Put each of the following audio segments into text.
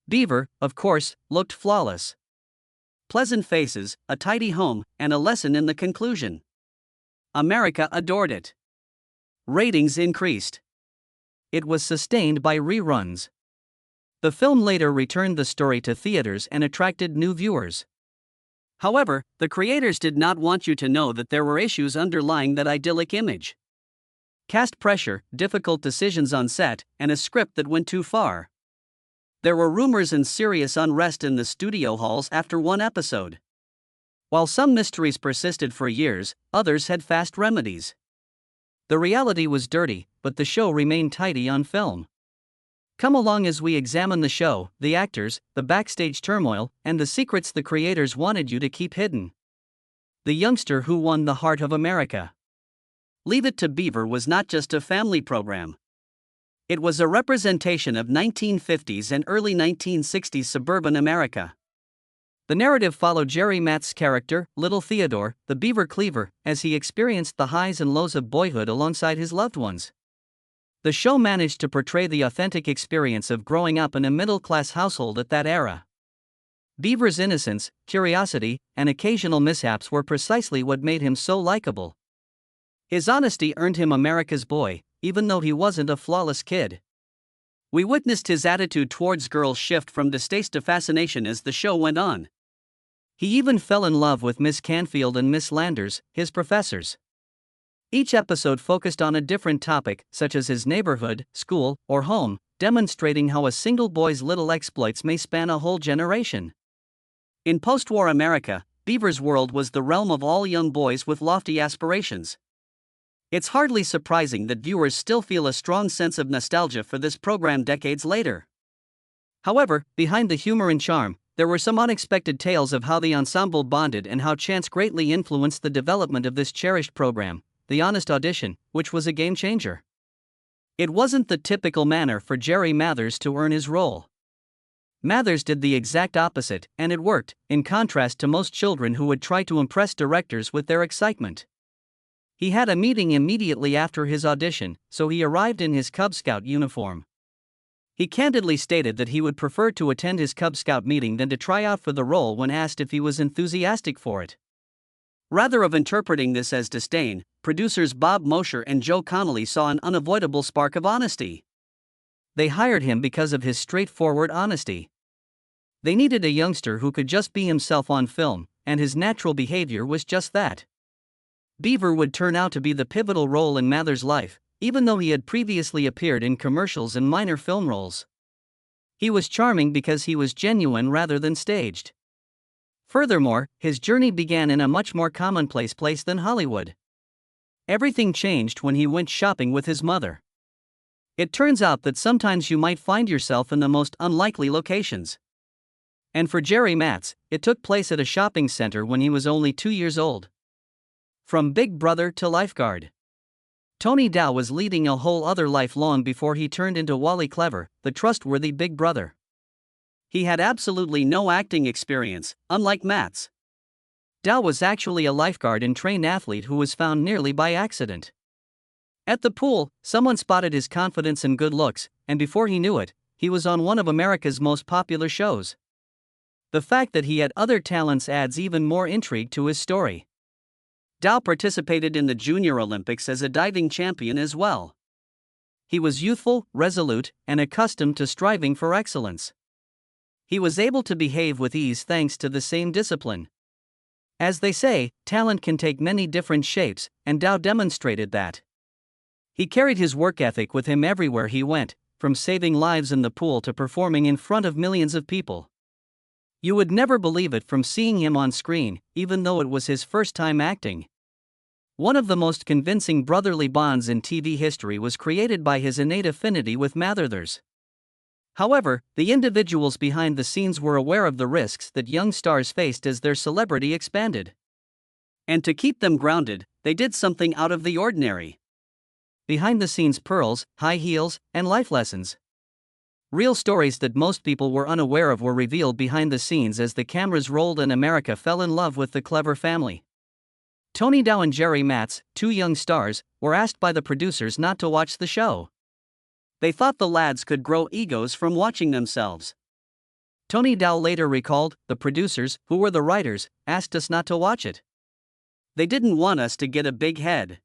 Beaver, of course, looked flawless. Pleasant faces, a tidy home, and a lesson in the conclusion. America adored it. Ratings increased. It was sustained by reruns. The film later returned the story to theaters and attracted new viewers. However, the creators did not want you to know that there were issues underlying that idyllic image. Cast pressure, difficult decisions on set, and a script that went too far. There were rumors and serious unrest in the studio halls after one episode. While some mysteries persisted for years, others had fast remedies. The reality was dirty, but the show remained tidy on film. Come along as we examine the show, the actors, the backstage turmoil, and the secrets the creators wanted you to keep hidden. The youngster who won the heart of America. Leave It to Beaver was not just a family program. It was a representation of 1950s and early 1960s suburban America. The narrative followed Jerry Matt's character, Little Theodore, the Beaver Cleaver, as he experienced the highs and lows of boyhood alongside his loved ones. The show managed to portray the authentic experience of growing up in a middle-class household at that era. Beaver's innocence, curiosity, and occasional mishaps were precisely what made him so likable. His honesty earned him America's boy, even though he wasn't a flawless kid. We witnessed his attitude towards girls shift from distaste to fascination as the show went on. He even fell in love with Miss Canfield and Miss Landers, his professors. Each episode focused on a different topic, such as his neighborhood, school, or home, demonstrating how a single boy's little exploits may span a whole generation. In post-war America, Beaver's world was the realm of all young boys with lofty aspirations. It's hardly surprising that viewers still feel a strong sense of nostalgia for this program decades later. However, behind the humor and charm, there were some unexpected tales of how the ensemble bonded and how chance greatly influenced the development of this cherished program, The Honest Audition, which was a game changer. It wasn't the typical manner for Jerry Mathers to earn his role. Mathers did the exact opposite, and it worked, in contrast to most children who would try to impress directors with their excitement. He had a meeting immediately after his audition, so he arrived in his Cub Scout uniform. He candidly stated that he would prefer to attend his Cub Scout meeting than to try out for the role when asked if he was enthusiastic for it. Rather of interpreting this as disdain, producers Bob Mosher and Joe Connolly saw an unavoidable spark of honesty. They hired him because of his straightforward honesty. They needed a youngster who could just be himself on film, and his natural behavior was just that. Beaver would turn out to be the pivotal role in Mathers' life, even though he had previously appeared in commercials and minor film roles. He was charming because he was genuine rather than staged. Furthermore, his journey began in a much more commonplace place than Hollywood. Everything changed when he went shopping with his mother. It turns out that sometimes you might find yourself in the most unlikely locations. And for Jerry Matz, it took place at a shopping center when he was only 2 years old. From Big Brother to lifeguard. Tony Dow was leading a whole other life long before he turned into Wally Clever, the trustworthy Big Brother. He had absolutely no acting experience, unlike Matz. Dow was actually a lifeguard and trained athlete who was found nearly by accident. At the pool, someone spotted his confidence and good looks, and before he knew it, he was on one of America's most popular shows. The fact that he had other talents adds even more intrigue to his story. Dow participated in the Junior Olympics as a diving champion as well. He was youthful, resolute, and accustomed to striving for excellence. He was able to behave with ease thanks to the same discipline. As they say, talent can take many different shapes, and Dow demonstrated that. He carried his work ethic with him everywhere he went, from saving lives in the pool to performing in front of millions of people. You would never believe it from seeing him on screen, even though it was his first time acting. One of the most convincing brotherly bonds in TV history was created by his innate affinity with Mathers. However, the individuals behind the scenes were aware of the risks that young stars faced as their celebrity expanded. And to keep them grounded, they did something out of the ordinary. Behind-the-scenes pearls, high heels, and life lessons. Real stories that most people were unaware of were revealed behind the scenes as the cameras rolled and America fell in love with the Clever family. Tony Dow and Jerry Matz, two young stars, were asked by the producers not to watch the show. They thought the lads could grow egos from watching themselves. Tony Dow later recalled, "The producers, who were the writers, asked us not to watch it. They didn't want us to get a big head.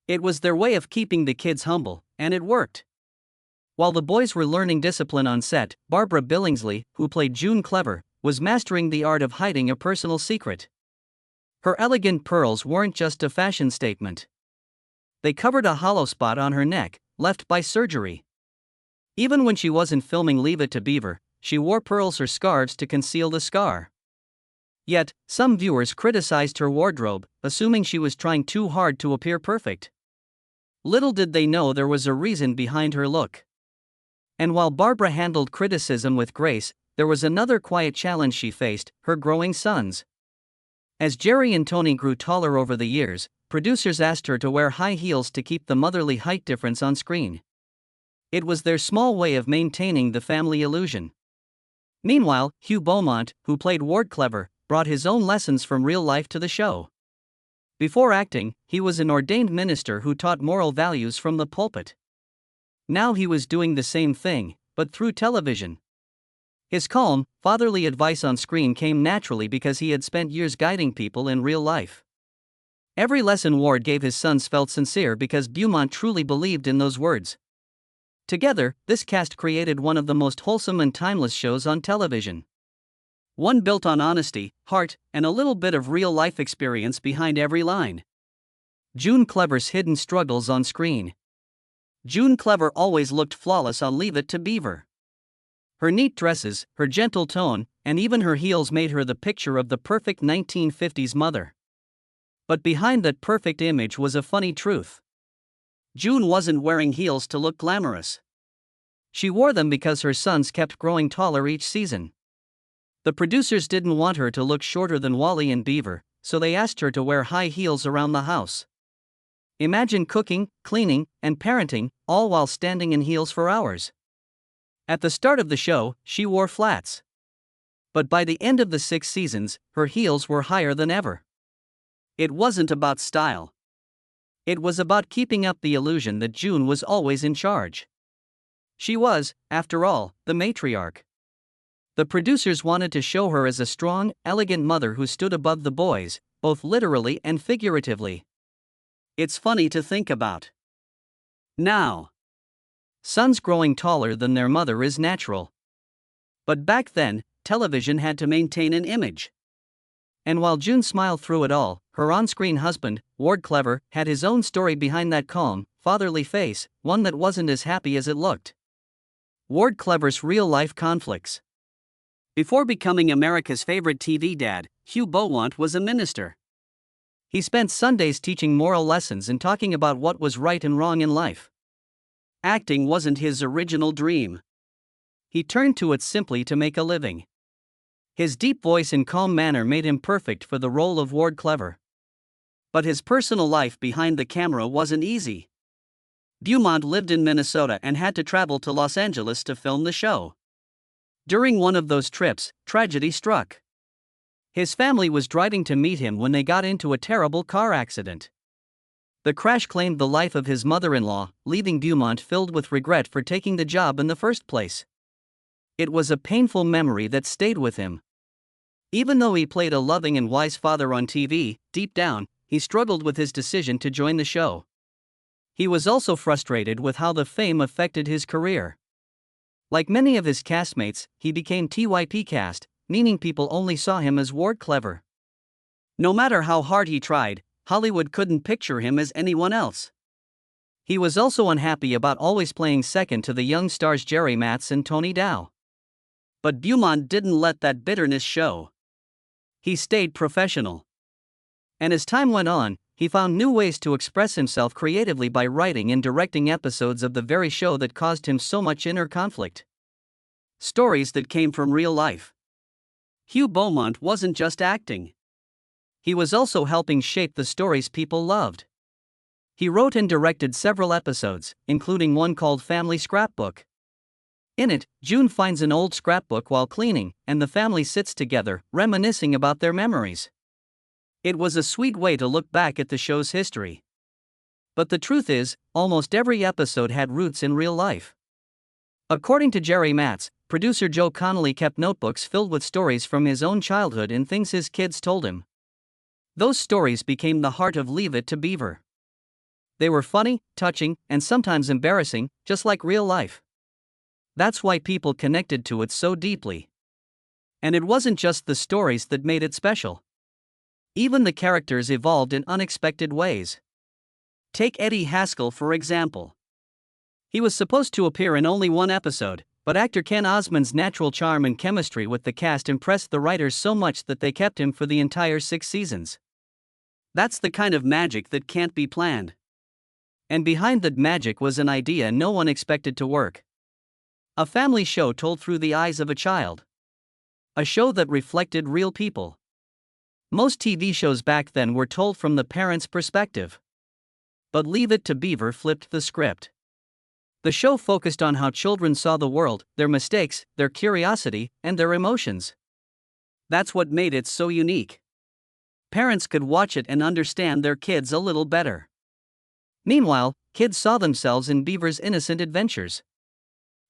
It was their way of keeping the kids humble, and it worked." While the boys were learning discipline on set, Barbara Billingsley, who played June Clever, was mastering the art of hiding a personal secret. Her elegant pearls weren't just a fashion statement. They covered a hollow spot on her neck, left by surgery. Even when she wasn't filming Leave It to Beaver, she wore pearls or scarves to conceal the scar. Yet, some viewers criticized her wardrobe, assuming she was trying too hard to appear perfect. Little did they know there was a reason behind her look. And while Barbara handled criticism with grace, there was another quiet challenge she faced: her growing sons. As Jerry and Tony grew taller over the years, producers asked her to wear high heels to keep the motherly height difference on screen. It was their small way of maintaining the family illusion. Meanwhile, Hugh Beaumont, who played Ward Clever, brought his own lessons from real life to the show. Before acting, he was an ordained minister who taught moral values from the pulpit. Now he was doing the same thing, but through television. His calm, fatherly advice on screen came naturally because he had spent years guiding people in real life. Every lesson Ward gave his sons felt sincere because Beaumont truly believed in those words. Together, this cast created one of the most wholesome and timeless shows on television. One built on honesty, heart, and a little bit of real-life experience behind every line. June Clever's hidden struggles on screen. June Clever always looked flawless on Leave It to Beaver. Her neat dresses, her gentle tone, and even her heels made her the picture of the perfect 1950s mother. But behind that perfect image was a funny truth. June wasn't wearing heels to look glamorous. She wore them because her sons kept growing taller each season. The producers didn't want her to look shorter than Wally and Beaver, so they asked her to wear high heels around the house. Imagine cooking, cleaning, and parenting, all while standing in heels for hours. At the start of the show, she wore flats. But by the end of the 6 seasons, her heels were higher than ever. It wasn't about style. It was about keeping up the illusion that June was always in charge. She was, after all, the matriarch. The producers wanted to show her as a strong, elegant mother who stood above the boys, both literally and figuratively. It's funny to think about. Now, sons growing taller than their mother is natural. But back then, television had to maintain an image. And while June smiled through it all, her on-screen husband, Ward Clever, had his own story behind that calm, fatherly face, one that wasn't as happy as it looked. Ward Clever's real-life conflicts. Before becoming America's favorite TV dad, Hugh Beaumont was a minister. He spent Sundays teaching moral lessons and talking about what was right and wrong in life. Acting wasn't his original dream. He turned to it simply to make a living. His deep voice and calm manner made him perfect for the role of Ward Clever. But his personal life behind the camera wasn't easy. Beaumont lived in Minnesota and had to travel to Los Angeles to film the show. During one of those trips, tragedy struck. His family was driving to meet him when they got into a terrible car accident. The crash claimed the life of his mother-in-law, leaving Beaumont filled with regret for taking the job in the first place. It was a painful memory that stayed with him. Even though he played a loving and wise father on TV, deep down, he struggled with his decision to join the show. He was also frustrated with how the fame affected his career. Like many of his castmates, he became TYP cast, meaning people only saw him as Ward Clever. No matter how hard he tried, Hollywood couldn't picture him as anyone else. He was also unhappy about always playing second to the young stars Jerry Matz and Tony Dow. But Beaumont didn't let that bitterness show. He stayed professional. And as time went on, he found new ways to express himself creatively by writing and directing episodes of the very show that caused him so much inner conflict. Stories that came from real life. Hugh Beaumont wasn't just acting. He was also helping shape the stories people loved. He wrote and directed several episodes, including one called Family Scrapbook. In it, June finds an old scrapbook while cleaning, and the family sits together, reminiscing about their memories. It was a sweet way to look back at the show's history. But the truth is, almost every episode had roots in real life. According to Jerry Matz, producer Joe Connolly kept notebooks filled with stories from his own childhood and things his kids told him. Those stories became the heart of Leave It to Beaver. They were funny, touching, and sometimes embarrassing, just like real life. That's why people connected to it so deeply. And it wasn't just the stories that made it special. Even the characters evolved in unexpected ways. Take Eddie Haskell for example. He was supposed to appear in only one episode, but actor Ken Osmond's natural charm and chemistry with the cast impressed the writers so much that they kept him for the entire 6 seasons. That's the kind of magic that can't be planned. And behind that magic was an idea no one expected to work. A family show told through the eyes of a child. A show that reflected real people. Most TV shows back then were told from the parents' perspective. But Leave It to Beaver flipped the script. The show focused on how children saw the world, their mistakes, their curiosity, and their emotions. That's what made it so unique. Parents could watch it and understand their kids a little better. Meanwhile, kids saw themselves in Beaver's innocent adventures.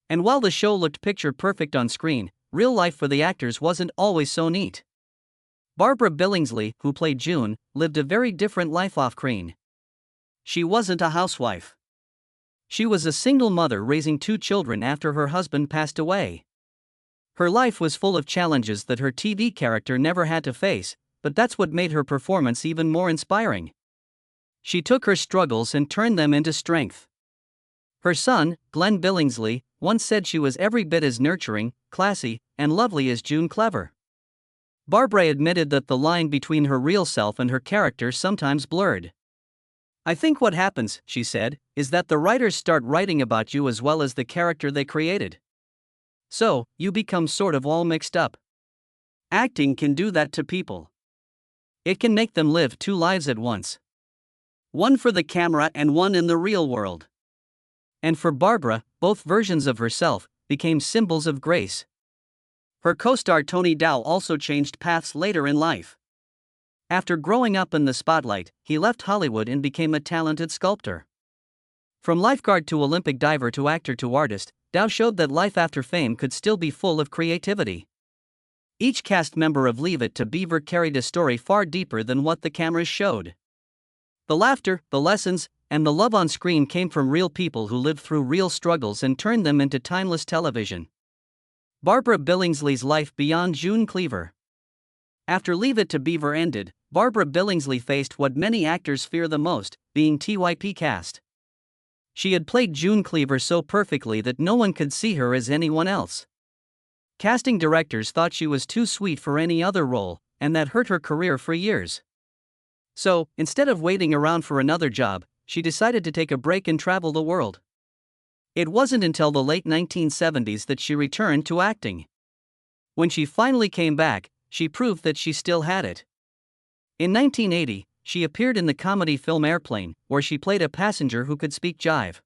And while the show looked picture perfect on screen, real life for the actors wasn't always so neat. Barbara Billingsley, who played June, lived a very different life off-screen. She wasn't a housewife. She was a single mother raising 2 children after her husband passed away. Her life was full of challenges that her TV character never had to face, but that's what made her performance even more inspiring. She took her struggles and turned them into strength. Her son, Glenn Billingsley, once said she was every bit as nurturing, classy, and lovely as June Clever. Barbara admitted that the line between her real self and her character sometimes blurred. "I think what happens," she said, "is that the writers start writing about you as well as the character they created. So, you become sort of all mixed up." Acting can do that to people. It can make them live 2 lives at once. One for the camera and one in the real world. And for Barbara, both versions of herself became symbols of grace. Her co-star Tony Dow also changed paths later in life. After growing up in the spotlight, he left Hollywood and became a talented sculptor. From lifeguard to Olympic diver to actor to artist, Dow showed that life after fame could still be full of creativity. Each cast member of Leave It to Beaver carried a story far deeper than what the cameras showed. The laughter, the lessons, and the love on screen came from real people who lived through real struggles and turned them into timeless television. Barbara Billingsley's life beyond June Cleaver. After Leave It to Beaver ended, Barbara Billingsley faced what many actors fear the most, being TYP cast. She had played June Cleaver so perfectly that no one could see her as anyone else. Casting directors thought she was too sweet for any other role, and that hurt her career for years. So, instead of waiting around for another job, she decided to take a break and travel the world. It wasn't until the late 1970s that she returned to acting. When she finally came back, she proved that she still had it. In 1980, she appeared in the comedy film Airplane, where she played a passenger who could speak jive.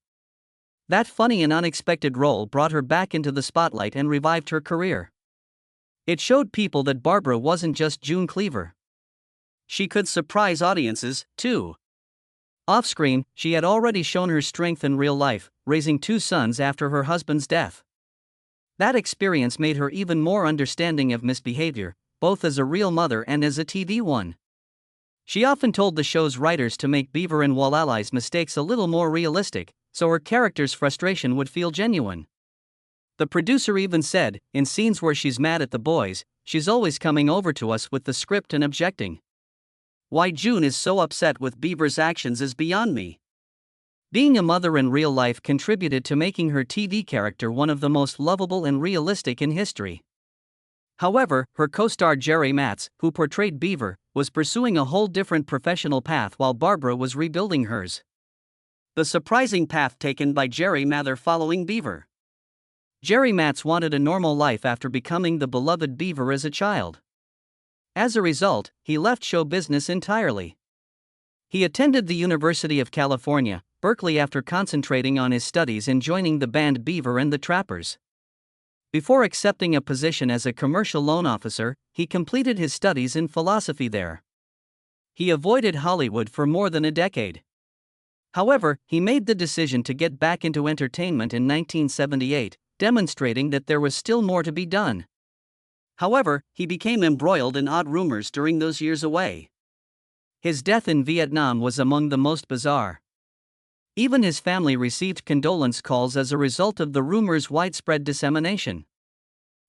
That funny and unexpected role brought her back into the spotlight and revived her career. It showed people that Barbara wasn't just June Cleaver. She could surprise audiences, too. Off-screen, she had already shown her strength in real life, raising 2 sons after her husband's death. That experience made her even more understanding of misbehavior, both as a real mother and as a TV one. She often told the show's writers to make Beaver and Wallalai's mistakes a little more realistic, so her character's frustration would feel genuine. The producer even said, in scenes where she's mad at the boys, she's always coming over to us with the script and objecting. Why June is so upset with Beaver's actions is beyond me. Being a mother in real life contributed to making her TV character one of the most lovable and realistic in history. However, her co-star Jerry Matz, who portrayed Beaver, was pursuing a whole different professional path while Barbara was rebuilding hers. The surprising path taken by Jerry Mather following Beaver. Jerry Matz wanted a normal life after becoming the beloved Beaver as a child. As a result, he left show business entirely. He attended the University of California, Berkeley after concentrating on his studies and joining the band Beaver and the Trappers. Before accepting a position as a commercial loan officer, he completed his studies in philosophy there. He avoided Hollywood for more than a decade. However, he made the decision to get back into entertainment in 1978, demonstrating that there was still more to be done. However, he became embroiled in odd rumors during those years away. His death in Vietnam was among the most bizarre. Even his family received condolence calls as a result of the rumors' widespread dissemination.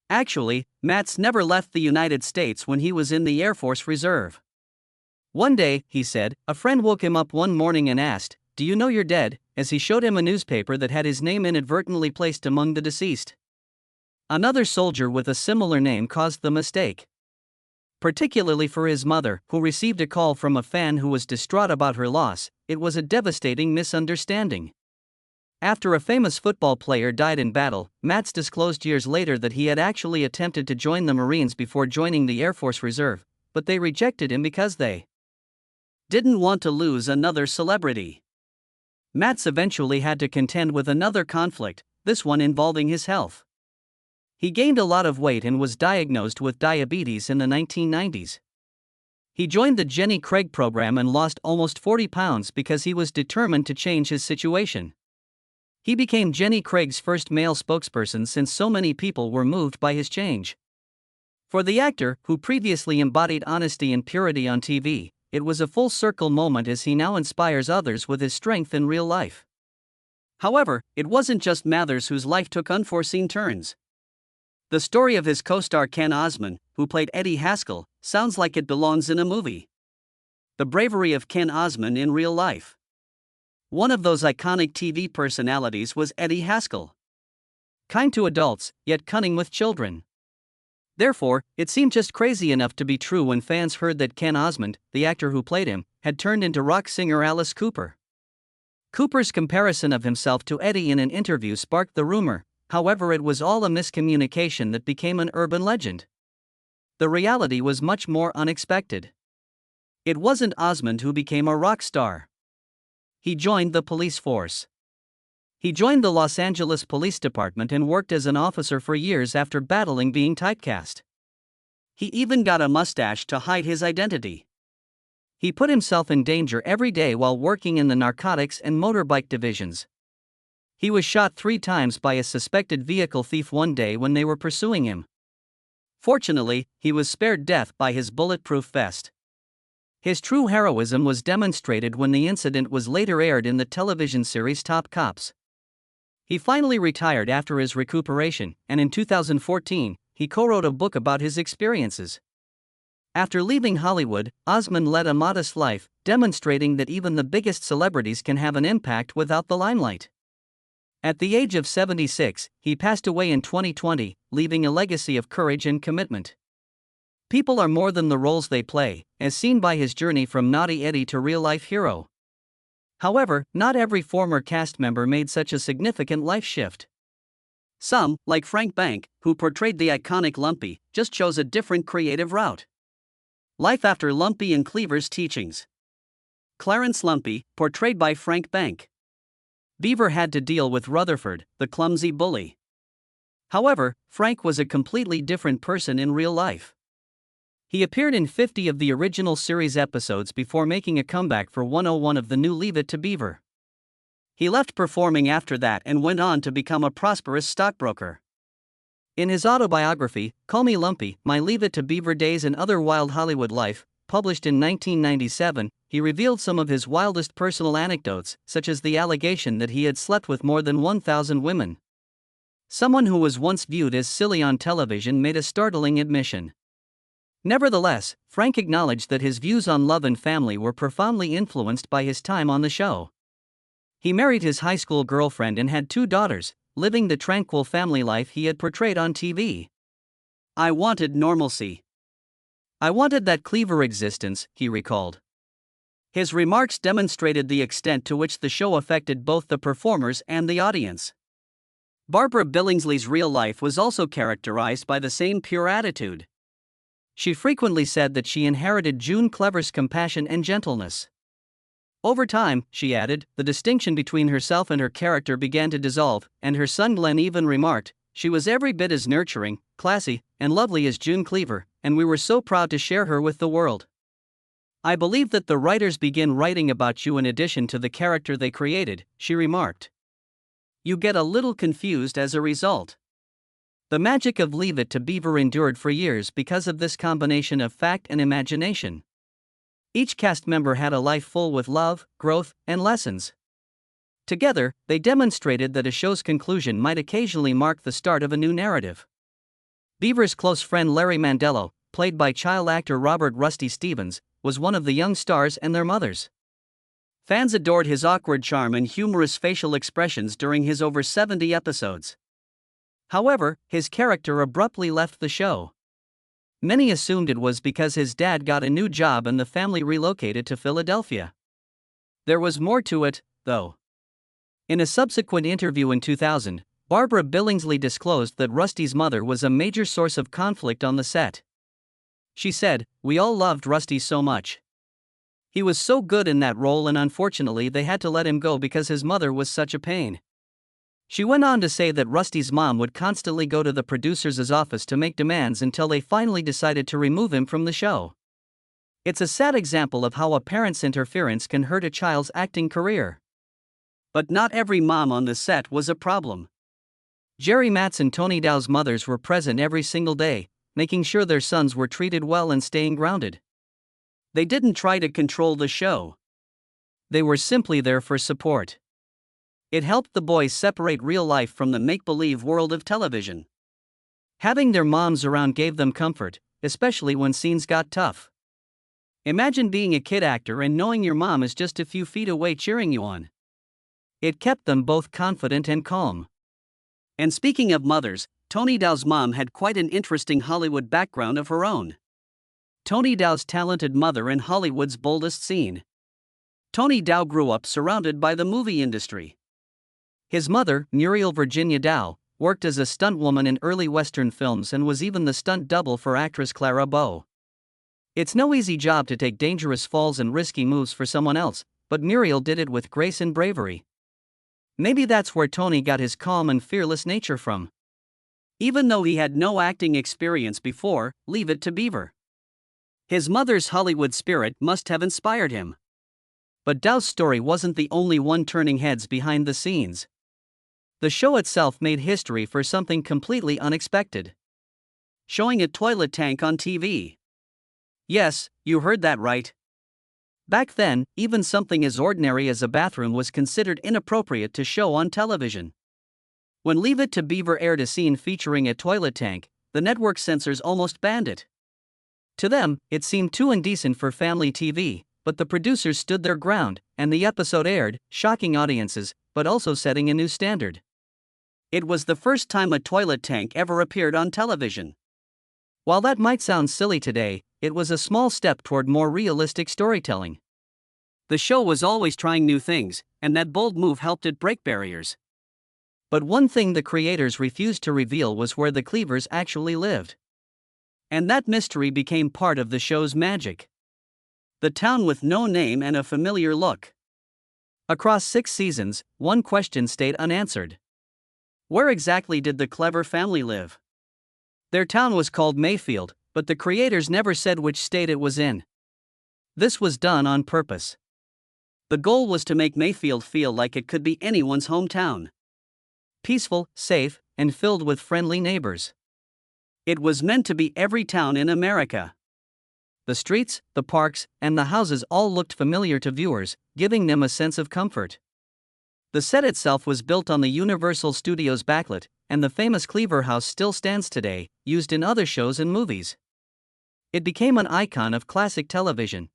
Actually, Matz never left the United States when he was in the Air Force Reserve. One day, he said, a friend woke him up one morning and asked, "Do you know you're dead?" as he showed him a newspaper that had his name inadvertently placed among the deceased. Another soldier with a similar name caused the mistake. Particularly for his mother, who received a call from a fan who was distraught about her loss, it was a devastating misunderstanding. After a famous football player died in battle, Matz disclosed years later that he had actually attempted to join the Marines before joining the Air Force Reserve, but they rejected him because they didn't want to lose another celebrity. Matz eventually had to contend with another conflict, this one involving his health. He gained a lot of weight and was diagnosed with diabetes in the 1990s. He joined the Jenny Craig program and lost almost 40 pounds because he was determined to change his situation. He became Jenny Craig's first male spokesperson since so many people were moved by his change. For the actor, who previously embodied honesty and purity on TV, it was a full-circle moment as he now inspires others with his strength in real life. However, it wasn't just Mathers whose life took unforeseen turns. The story of his co-star Ken Osmond, who played Eddie Haskell, sounds like it belongs in a movie. The bravery of Ken Osmond in real life. One of those iconic TV personalities was Eddie Haskell. Kind to adults, yet cunning with children. Therefore, it seemed just crazy enough to be true when fans heard that Ken Osmond, the actor who played him, had turned into rock singer Alice Cooper. Cooper's comparison of himself to Eddie in an interview sparked the rumor, however it was all a miscommunication that became an urban legend. The reality was much more unexpected. It wasn't Osmond who became a rock star. He joined the police force. He joined the Los Angeles Police Department and worked as an officer for years after battling being typecast. He even got a mustache to hide his identity. He put himself in danger every day while working in the narcotics and motorbike divisions. He was shot 3 times by a suspected vehicle thief one day when they were pursuing him. Fortunately, he was spared death by his bulletproof vest. His true heroism was demonstrated when the incident was later aired in the television series Top Cops. He finally retired after his recuperation, and in 2014, he co-wrote a book about his experiences. After leaving Hollywood, Osmond led a modest life, demonstrating that even the biggest celebrities can have an impact without the limelight. At the age of 76, he passed away in 2020, leaving a legacy of courage and commitment. People are more than the roles they play, as seen by his journey from Naughty Eddie to real-life hero. However, not every former cast member made such a significant life shift. Some, like Frank Bank, who portrayed the iconic Lumpy, just chose a different creative route. Life after Lumpy and Cleaver's teachings. Clarence Lumpy, portrayed by Frank Bank. Beaver had to deal with Rutherford, the clumsy bully. However, Frank was a completely different person in real life. He appeared in 50 of the original series episodes before making a comeback for 101 of the new Leave It to Beaver. He left performing after that and went on to become a prosperous stockbroker. In his autobiography, Call Me Lumpy, My Leave It to Beaver Days and Other Wild Hollywood Life, published in 1997, he revealed some of his wildest personal anecdotes, such as the allegation that he had slept with more than 1,000 women. Someone who was once viewed as silly on television made a startling admission. Nevertheless, Frank acknowledged that his views on love and family were profoundly influenced by his time on the show. He married his high school girlfriend and had 2 daughters, living the tranquil family life he had portrayed on TV. I wanted normalcy. I wanted that Cleaver existence, he recalled. His remarks demonstrated the extent to which the show affected both the performers and the audience. Barbara Billingsley's real life was also characterized by the same pure attitude. She frequently said that she inherited June Cleaver's compassion and gentleness. Over time, she added, the distinction between herself and her character began to dissolve, and her son Glenn even remarked, she was every bit as nurturing, classy, and lovely as June Cleaver, and we were so proud to share her with the world. I believe that the writers begin writing about you in addition to the character they created, she remarked. You get a little confused as a result. The magic of Leave It to Beaver endured for years because of this combination of fact and imagination. Each cast member had a life full with love, growth, and lessons. Together, they demonstrated that a show's conclusion might occasionally mark the start of a new narrative. Beaver's close friend Larry Mandello, played by child actor Robert Rusty Stevens, was one of the young stars and their mothers. Fans adored his awkward charm and humorous facial expressions during his over 70 episodes. However, his character abruptly left the show. Many assumed it was because his dad got a new job and the family relocated to Philadelphia. There was more to it, though. In a subsequent interview in 2000, Barbara Billingsley disclosed that Rusty's mother was a major source of conflict on the set. She said, "We all loved Rusty so much. He was so good in that role, and unfortunately they had to let him go because his mother was such a pain." She went on to say that Rusty's mom would constantly go to the producer's office to make demands until they finally decided to remove him from the show. It's a sad example of how a parent's interference can hurt a child's acting career. But not every mom on the set was a problem. Jerry Matz and Tony Dow's mothers were present every single day, making sure their sons were treated well and staying grounded. They didn't try to control the show. They were simply there for support. It helped the boys separate real life from the make-believe world of television. Having their moms around gave them comfort, especially when scenes got tough. Imagine being a kid actor and knowing your mom is just a few feet away cheering you on. It kept them both confident and calm. And speaking of mothers, Tony Dow's mom had quite an interesting Hollywood background of her own. Tony Dow's talented mother in Hollywood's boldest scene. Tony Dow grew up surrounded by the movie industry. His mother, Muriel Virginia Dow, worked as a stuntwoman in early Western films and was even the stunt double for actress Clara Bow. It's no easy job to take dangerous falls and risky moves for someone else, but Muriel did it with grace and bravery. Maybe that's where Tony got his calm and fearless nature from. Even though he had no acting experience before, Leave It to Beaver. His mother's Hollywood spirit must have inspired him. But Dow's story wasn't the only one turning heads behind the scenes. The show itself made history for something completely unexpected. Showing a toilet tank on TV. Yes, you heard that right. Back then, even something as ordinary as a bathroom was considered inappropriate to show on television. When Leave It to Beaver aired a scene featuring a toilet tank, the network censors almost banned it. To them, it seemed too indecent for family TV, but the producers stood their ground, and the episode aired, shocking audiences, but also setting a new standard. It was the first time a toilet tank ever appeared on television. While that might sound silly today, it was a small step toward more realistic storytelling. The show was always trying new things, and that bold move helped it break barriers. But one thing the creators refused to reveal was where the Cleavers actually lived. And that mystery became part of the show's magic. The town with no name and a familiar look. Across 6 seasons, one question stayed unanswered. Where exactly did the Cleaver family live? Their town was called Mayfield, but the creators never said which state it was in. This was done on purpose. The goal was to make Mayfield feel like it could be anyone's hometown. Peaceful, safe, and filled with friendly neighbors. It was meant to be every town in America. The streets, the parks, and the houses all looked familiar to viewers, giving them a sense of comfort. The set itself was built on the Universal Studios backlit, and the famous Cleaver house still stands today, used in other shows and movies. It became an icon of classic television.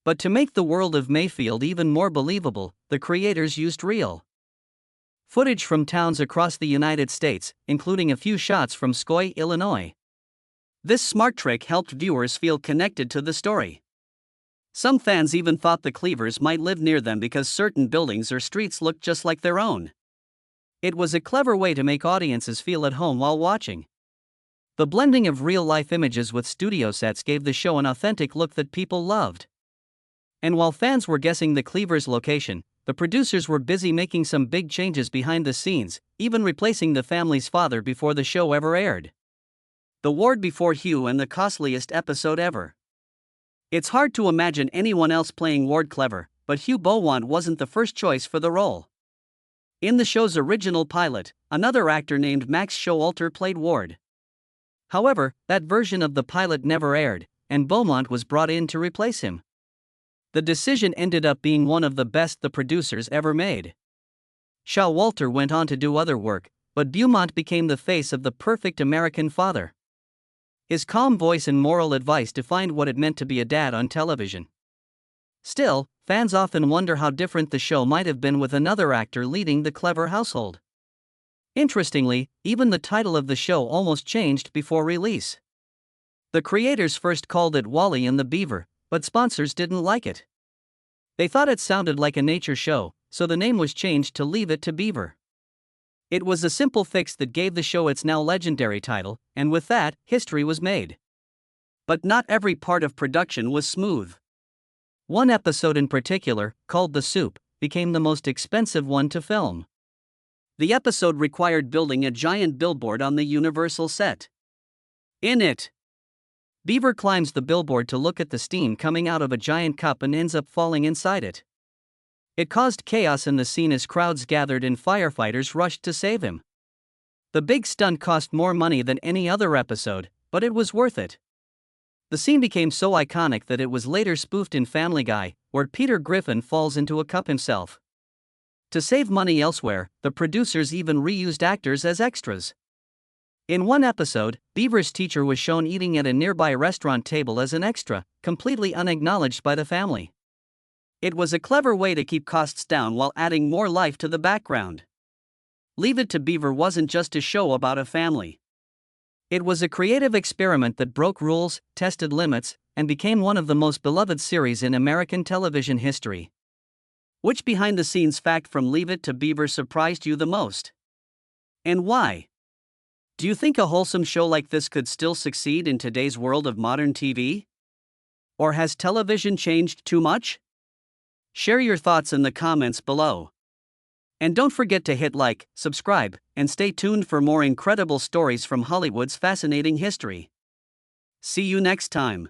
But to make the world of Mayfield even more believable, the creators used real footage from towns across the United States, including a few shots from Skoye, Illinois. This smart trick helped viewers feel connected to the story. Some fans even thought the Cleavers might live near them because certain buildings or streets looked just like their own. It was a clever way to make audiences feel at home while watching. The blending of real-life images with studio sets gave the show an authentic look that people loved. And while fans were guessing the Cleavers' location, the producers were busy making some big changes behind the scenes, even replacing the family's father before the show ever aired. The Ward before Hugh and the costliest episode ever. It's hard to imagine anyone else playing Ward Cleaver, but Hugh Beaumont wasn't the first choice for the role. In the show's original pilot, another actor named Max Showalter played Ward. However, that version of the pilot never aired, and Beaumont was brought in to replace him. The decision ended up being one of the best the producers ever made. Showalter went on to do other work, but Beaumont became the face of the perfect American father. His calm voice and moral advice defined what it meant to be a dad on television. Still, fans often wonder how different the show might have been with another actor leading the clever household. Interestingly, even the title of the show almost changed before release. The creators first called it Wally and the Beaver, but sponsors didn't like it. They thought it sounded like a nature show, so the name was changed to Leave It to Beaver. It was a simple fix that gave the show its now legendary title, and with that, history was made. But not every part of production was smooth. One episode in particular, called The Soup, became the most expensive one to film. The episode required building a giant billboard on the Universal set. In it, Beaver climbs the billboard to look at the steam coming out of a giant cup and ends up falling inside it. It caused chaos in the scene as crowds gathered and firefighters rushed to save him. The big stunt cost more money than any other episode, but it was worth it. The scene became so iconic that it was later spoofed in Family Guy, where Peter Griffin falls into a cup himself. To save money elsewhere, the producers even reused actors as extras. In one episode, Beaver's teacher was shown eating at a nearby restaurant table as an extra, completely unacknowledged by the family. It was a clever way to keep costs down while adding more life to the background. Leave It to Beaver wasn't just a show about a family. It was a creative experiment that broke rules, tested limits, and became one of the most beloved series in American television history. Which behind-the-scenes fact from Leave It to Beaver surprised you the most? And why? Do you think a wholesome show like this could still succeed in today's world of modern TV? Or has television changed too much? Share your thoughts in the comments below. And don't forget to hit like, subscribe, and stay tuned for more incredible stories from Hollywood's fascinating history. See you next time.